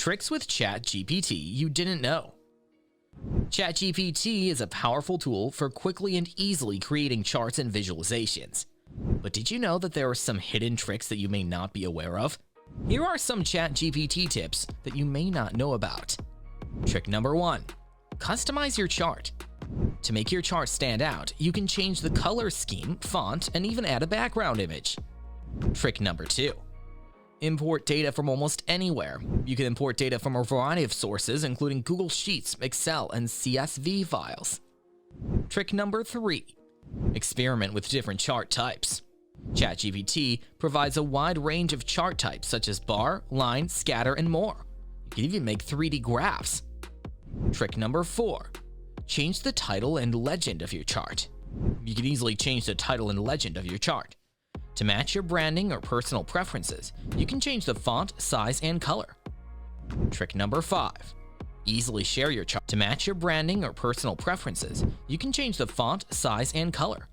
Tricks with Chat GPT you didn't know. Chat GPT is a powerful tool for quickly and easily creating charts and visualizations. But did you know that there are some hidden tricks that you may not be aware of? Here are some Chat GPT tips that you may not know about. Trick number 1. Customize your chart. To make your chart stand out, you can change the color scheme, font, and even add a background image. Trick number 2. Import data from almost anywhere. You can import data from a variety of sources, including Google Sheets, Excel, and CSV files. Trick number 3. Experiment with different chart types. ChatGPT provides a wide range of chart types such as bar, line, scatter, and more. You can even make 3D graphs. Trick number 4. Change the title and legend of your chart. You can easily change the title and legend of your chart. To match your branding or personal preferences, you can change the font, size, and color. Trick number 5. Easily share your chart. To match your branding or personal preferences, you can change the font, size, and color.